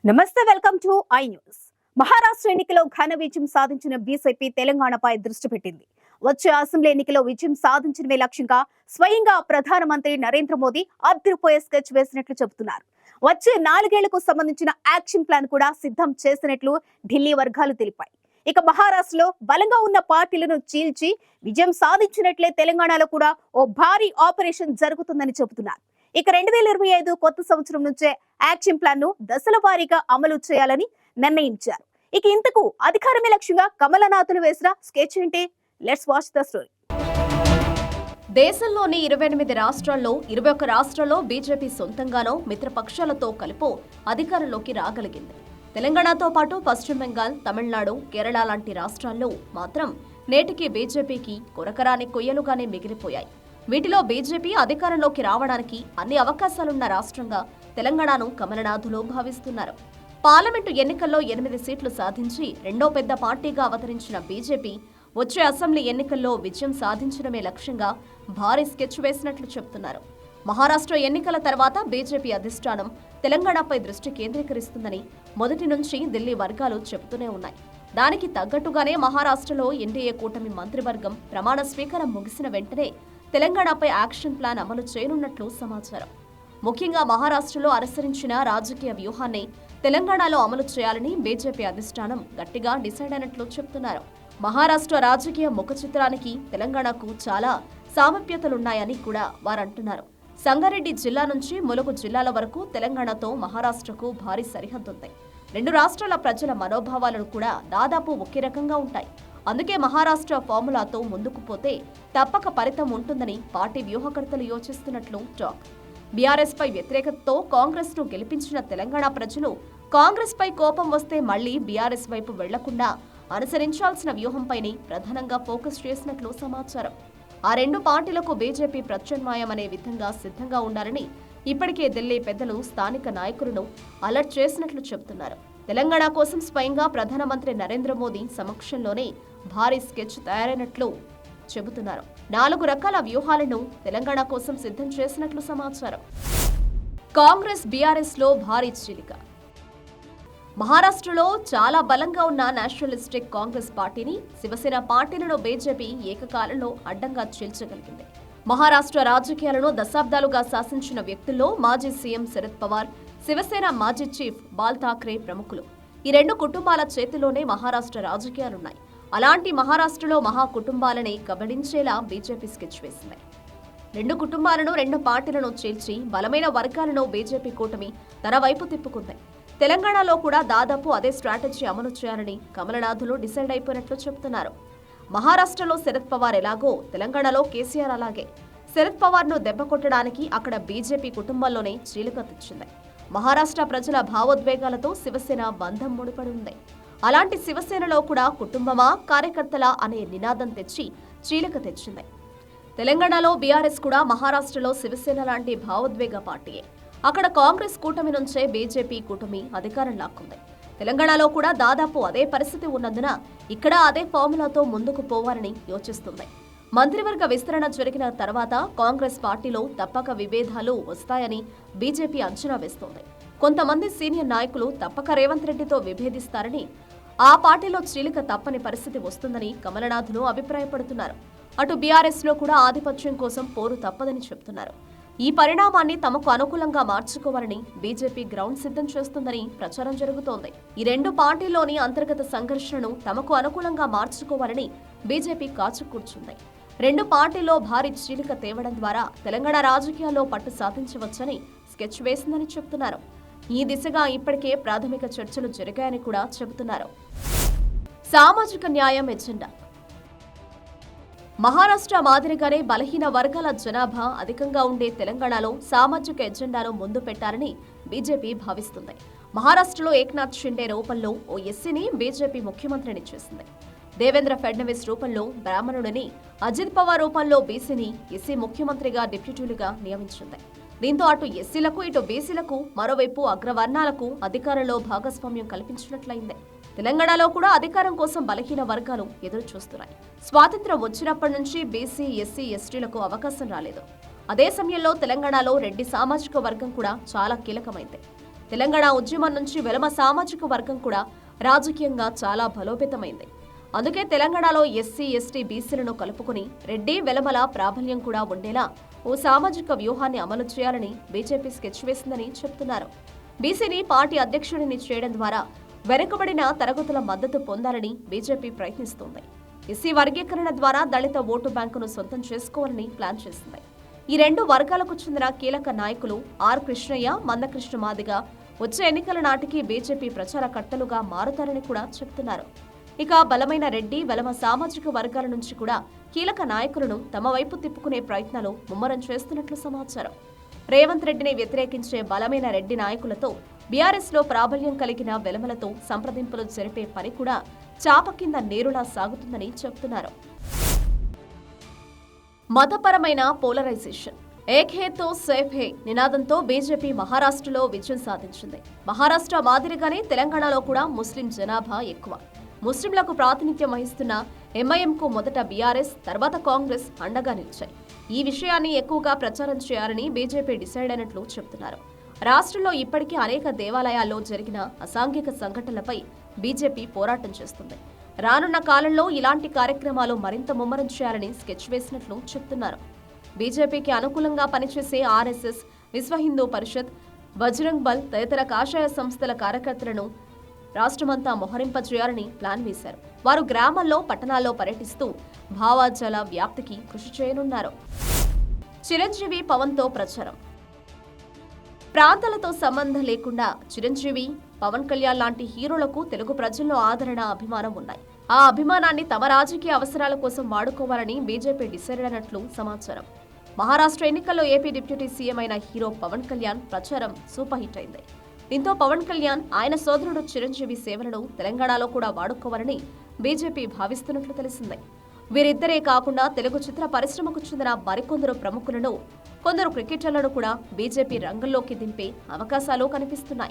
నమస్తే, welcome to I news. Maharashtra ఎన్నికలో ఘన విజయం సాధించిన బీజేపీ తెలంగాణపై దృష్టి పెట్టింది. వచ్చే అసెంబ్లీ ఎన్నికలో విజయం సాధించడమే లక్ష్యంగా స్వయంగా ప్రధానమంత్రి నరేంద్ర మోదీ అద్దరిపోయే స్కెచ్ వేసినట్లు చెబుతున్నారు. వచ్చే 4 ఏళ్లకు సంబంధించిన యాక్షన్ ప్లాన్ కూడా సిద్ధం చేసినట్లు ఢిల్లీ వర్గాలు తెలిపాయి. ఇక మహారాష్ట్రలో బలంగా ఉన్న పార్టీలను చీల్చి విజయం సాధించినట్లే తెలంగాణలో కూడా ఓ భారీ ఆపరేషన్ జరుగుతుందని చెబుతున్నారు. ఇక 2025 కొత్త సంవత్సరం నుంచే యాక్షన్ ప్లాన్ ను దశల వారీగా అమలు చేయాలని నిర్ణయించారు. ఇక ఇంతకు అధికారమే లక్ష్యంగా కమలనాథులు వేసిన స్కెచ్ ఏంటి? Let's watch the story. దేశంలోని 28 రాష్ట్రాల్లో 21 రాష్ట్రాల్లో బీజేపీ సొంతంగానో మిత్రపక్షాలతో కలుపు అధికారంలోకి రాగలిగింది. తెలంగాణతో పాటు పశ్చిమ బెంగాల్, తమిళనాడు, కేరళ లాంటి రాష్ట్రాల్లో మాత్రం నేటికి బీజేపీకి కొరకరాని కొయ్యలుగానే మిగిలిపోయాయి. వీటిలో బీజేపీ అధికారంలోకి రావడానికి అన్ని అవకాశాలున్న రాష్ట్రంగా తెలంగాణను కమలనాథులు భావిస్తున్నారు. పార్లమెంటు ఎన్నికల్లో 8 సీట్లు సాధించి రెండో పెద్ద పార్టీగా అవతరించిన బీజేపీ వచ్చే అసెంబ్లీ ఎన్నికల్లో విజయం సాధించడమే లక్ష్యంగా భారీ స్కెచ్ వేసినట్లు చెబుతున్నారు. మహారాష్ట్ర ఎన్నికల తర్వాత బీజేపీ అధిష్టానం తెలంగాణపై దృష్టి కేంద్రీకరిస్తుందని మొదటి నుంచి ఢిల్లీ వర్గాలు చెబుతూనే ఉన్నాయి. దానికి తగ్గట్టుగానే మహారాష్ట్రలో ఎన్డీఏ కూటమి మంత్రివర్గం ప్రమాణ స్వీకారం ముగిసిన వెంటనే తెలంగాణపై యాక్షన్ ప్లాన్ అమలు చేయనున్నట్లు సమాచారం. ముఖ్యంగా మహారాష్ట్రలో అనుసరించిన రాజకీయ వ్యూహాన్ని తెలంగాణలో అమలు చేయాలని బీజేపీ అధిష్టానం గట్టిగా డిసైడ్ అయినట్లు చెబుతున్నారు. మహారాష్ట్ర రాజకీయ ముఖ చిత్రానికి తెలంగాణకు చాలా సామీప్యతలున్నాయని కూడా వారంటున్నారు. సంగారెడ్డి జిల్లా నుంచి ములుగు జిల్లాల వరకు తెలంగాణతో మహారాష్ట్రకు భారీ సరిహద్దుంది. రెండు రాష్ట్రాల ప్రజల మనోభావాలను కూడా దాదాపు ఒకే రకంగా ఉంటాయి. అందుకే మహారాష్ట్ర ఫార్ములాతో ముందుకు పోతే తప్పక ఫలితం ఉంటుందని పార్టీ వ్యూహకర్తలు యోచిస్తున్నట్లు టాక్. బీఆర్ఎస్ పై వ్యతిరేకతతో కాంగ్రెస్ ను గెలిపించిన తెలంగాణ ప్రజలు కాంగ్రెస్ పై కోపం వస్తే మళ్లీ బీఆర్ఎస్ వైపు వెళ్లకుండా అనుసరించాల్సిన వ్యూహంపైనే ప్రధానంగా ఫోకస్ చేసినట్లు సమాచారం. ఆ రెండు పార్టీలకు బీజేపీ ప్రత్యామ్నాయమనే విధంగా సిద్ధంగా ఉండాలని ఇప్పటికే ఢిల్లీ పెద్దలు స్థానిక నాయకులను అలర్ట్ చేసినట్లు చెబుతున్నారు. తెలంగాణ కోసం స్వయంగా ప్రధానమంత్రి నరేంద్ర మోదీ సమక్షంలోనే భారీ స్కెచ్ తయారైనట్లు చెబుతున్నారు. 4 రకాల వ్యూహాలను తెలంగాణ కోసం సిద్ధం చేసినట్లు సమాచారం. కాంగ్రెస్ బీఆర్ఎస్ లో భారీ చీలిక. మహారాష్ట్రలో చాలా బలంగా ఉన్న నేషనలిస్టిక్ కాంగ్రెస్ పార్టీని, శివసేన పార్టీలను బీజేపీ ఏకకాలంలో అడ్డంగా చీల్చగలిగింది. మహారాష్ట్ర రాజకీయాలను దశాబ్దాలుగా శాసించిన వ్యక్తుల్లో మాజీ సీఎం శరద్ పవార్, శివసేన మాజీ చీఫ్ బాల్ ఠాక్రే ప్రముఖులు. ఈ రెండు కుటుంబాల చేతిలోనే మహారాష్ట్ర రాజకీయాలున్నాయి. అలాంటి మహారాష్ట్రలో మహా కుటుంబాలనే కబళించేలా బీజేపీ స్కెచ్ వేసింది. రెండు కుటుంబాలను, రెండు పార్టీలను చీల్చి బలమైన వర్గాలను బీజేపీ కూటమి తన వైపు తిప్పుకుంది. తెలంగాణలో కూడా దాదాపు అదే స్ట్రాటజీ అమలు చేయాలని కమలనాథులు డిసైడ్ అయిపోయినట్లు చెబుతున్నారు. మహారాష్ట్రలో శరద్ పవార్ ఎలాగో తెలంగాణలో కేసీఆర్ అలాగే. శరద్ పవార్ ను దెబ్బ కొట్టడానికి అక్కడ బీజేపీ కుటుంబంలోనే చీలిక తెచ్చింది. మహారాష్ట్ర ప్రజల భావోద్వేగాలతో శివసేన బంధం ముడిపడి ఉంది. అలాంటి శివసేనలో కూడా కుటుంబమా కార్యకర్తల అనే నినాదం తెచ్చి చీలిక తెచ్చింది. తెలంగాణలో బీఆర్ఎస్ కూడా మహారాష్ట్రలో శివసేన లాంటి భావోద్వేగ పార్టీయే. అక్కడ కాంగ్రెస్ కూటమి నుంచే బీజేపీ కూటమి అధికారం లాక్కుంది. తెలంగాణలో కూడా దాదాపు అదే పరిస్థితి ఉన్నందున ఇక్కడ అదే ఫార్ములాతో ముందుకు పోవాలని యోచిస్తుంది. మంత్రివర్గ విస్తరణ జరిగిన తర్వాత కాంగ్రెస్ పార్టీలో తప్పక విభేదాలు వస్తాయని బీజేపీ అంచనా వేస్తోంది. కొంతమంది సీనియర్ నాయకులు తప్పక రేవంత్ రెడ్డితో విభేదిస్తారని, ఆ పార్టీలో చీలిక తప్పని పరిస్థితి వస్తుందని కమలనాథులు అభిప్రాయపడుతున్నారు. అటు బీఆర్ఎస్ లో కూడా ఆధిపత్యం కోసం పోరు తప్పదని చెబుతున్నారు. ఈ పరిణామాన్ని తమకు అనుకూలంగా మార్చుకోవాలని బీజేపీ గ్రౌండ్ సిద్ధం చేస్తుందని ప్రచారం జరుగుతోంది. ఈ రెండు పార్టీల్లోని అంతర్గత సంఘర్షణను తమకు అనుకూలంగా మార్చుకోవాలని బీజేపీ కాచు కూర్చుంది. రెండు పార్టీల్లో భారీ చీలిక తేవడం ద్వారా తెలంగాణ రాజకీయాల్లో పట్టు సాధించవచ్చని స్కెచ్ వేసిందని చెబుతున్నారు. ఈ దిశగా ఇప్పటికే ప్రాథమిక చర్చలు జరిగాయని కూడా చెబుతున్నారు. సామాజిక న్యాయం ఎజెండా. మహారాష్ట్ర మాదిరిగానే బలహీన వర్గాల జనాభా అధికంగా ఉండే తెలంగాణలో సామాజిక ఎజెండాను ముందు పెట్టాలని బీజేపీ భావిస్తుంది. మహారాష్ట్రలో ఏక్నాథ్ షిండే రూపంలో ఓ ఎస్సీని బీజేపీ ముఖ్యమంత్రిని చేసింది. దేవేంద్ర ఫడ్నవీస్ రూపంలో బ్రాహ్మణుడిని, అజిత్ పవార్ రూపంలో బీసీని ఎస్సీ ముఖ్యమంత్రిగా డిప్యూటీలుగా నియమించింది. దీంతో అటు ఎస్సీలకు, ఇటు బీసీలకు, మరోవైపు అగ్రవర్ణాలకు అధికారంలో భాగస్వామ్యం కల్పించినట్లయింది. తెలంగాణలో కూడా అధికారం కోసం బలహీన వర్గాలు ఎదురు చూస్తున్నాయి. స్వాతంత్ర్యం వచ్చినప్పటి నుంచి బీసీ, ఎస్సీ, ఎస్టీలకు అవకాశం రాలేదు. అదే సమయంలో తెలంగాణలో రెడ్డి సామాజిక వర్గం కూడా చాలా కీలకమైంది. తెలంగాణ ఉద్యమం నుంచి వెలమ సామాజిక వర్గం కూడా రాజకీయంగా చాలా బలోపేతమైంది. అందుకే తెలంగాణలో ఎస్సీ, ఎస్టీ, బీసీలను కలుపుకుని రెడ్డి, వెలమల ప్రాబల్యం కూడా ఉండేలా ఓ సామాజిక వ్యూహాన్ని అమలు చేయాలని బీజేపీ స్కెచ్ వేసిందని చెప్తున్నారు. బీసీని పార్టీ అధ్యక్షుడిని చేయడం ద్వారా వెనుకబడిన తరగతుల మద్దతు పొందాలని బీజేపీ ప్రయత్నిస్తోంది. ఎస్సీ వర్గీకరణ ద్వారా దళిత ఓటు బ్యాంకును సొంతం చేసుకోవాలని ప్లాన్ చేసింది. ఈ రెండు వర్గాలకు చెందిన కీలక నాయకులు ఆర్ కృష్ణయ్య, మందకృష్ణ మాదిగ వచ్చే ఎన్నికల నాటికి బీజేపీ ప్రచారకర్తలుగా మారుతారని కూడా చెప్తున్నారు. ఇక బలమైన రెడ్డి, వెలమ సామాజిక వర్గాల నుంచి కూడా కీలక నాయకులను తమ వైపు తిప్పుకునే ప్రయత్నాలు ముమ్మరం చేస్తున్నట్లు సమాచారం. రేవంత్ రెడ్డిని వ్యతిరేకించే బలమైన రెడ్డి నాయకులతో, బీఆర్ఎస్ లో ప్రాబల్యం కలిగిన వెలమలతో సంప్రదింపులు జరిపే పని కూడా చాప కింద నీరులా సాగుతుందని చెప్తున్నారు. మతపరమైన పోలరైజేషన్. ఏక్ హే తో సేఫ్ హే నినాదంతో బీజేపీ మహారాష్ట్రలో విజయం సాధించింది. మహారాష్ట్ర మాదిరిగానే తెలంగాణలో కూడా ముస్లిం జనాభా ఎక్కువ. ముస్లింలకు ప్రాతినిధ్యం వహిస్తున్న ఎంఐఎంకు మొదట బీఆర్ఎస్, తర్వాత కాంగ్రెస్ అండగా నిలిచాయి. ఈ విషయాన్ని ఎక్కువగా ప్రచారం చేయాలని బీజేపీ డిసైడ్ అయినట్లు చెబుతున్నారు. రాష్ట్రంలో ఇప్పటికీ అనేక దేవాలయాల్లో జరిగిన అసాంఘిక సంఘటనలపై బీజేపీ పోరాటం చేస్తుంది. రానున్న కాలంలో ఇలాంటి కార్యక్రమాలు మరింత ముమ్మరం చేయాలని స్కెచ్ వేసినట్లు చెప్తున్నారు. బీజేపీకి అనుకూలంగా పనిచేసే ఆర్ఎస్ఎస్, విశ్వ హిందూ పరిషత్, బజరంగ్ బల్ తదితర కాషాయ సంస్థల కార్యకర్తలను రాష్ట్రమంతా మోహరింపజేయాలని ప్లాన్ వేశారు. వారు గ్రామాల్లో, పట్టణాల్లో పర్యటిస్తూ భావాజాల వ్యాప్తికి కృషి చేయనున్నారు. చిరంజీవి, పవన్తో ప్రచారం. ప్రాంతాలతో సంబంధం లేకుండా చిరంజీవి, పవన్ కళ్యాణ్ లాంటి హీరోలకు తెలుగు ప్రజల్లో ఆదరణ, అభిమానం ఉన్నాయి. ఆ అభిమానాన్ని తమ రాజకీయ అవసరాల కోసం వాడుకోవాలని బీజేపీ డిసైడ్ అయినట్లు సమాచారం. మహారాష్ట్ర ఎన్నికల్లో ఏపీ డిప్యూటీ సీఎం అయిన హీరో పవన్ కళ్యాణ్ ప్రచారం సూపర్ హిట్ అయింది. దీంతో పవన్ కళ్యాణ్ ఆయన సోదరుడు చిరంజీవి సేవలను తెలంగాణలో కూడా వాడుకోవాలని బీజేపీ భావిస్తున్నట్లు తెలిసింది. వీరిద్దరే కాకుండా తెలుగు చిత్ర పరిశ్రమకు చెందిన మరికొందరు ప్రముఖులను, కొందరు క్రికెటర్లను కూడా బీజేపీ రంగంలోకి దింపే అవకాశాలు కనిపిస్తున్నాయి.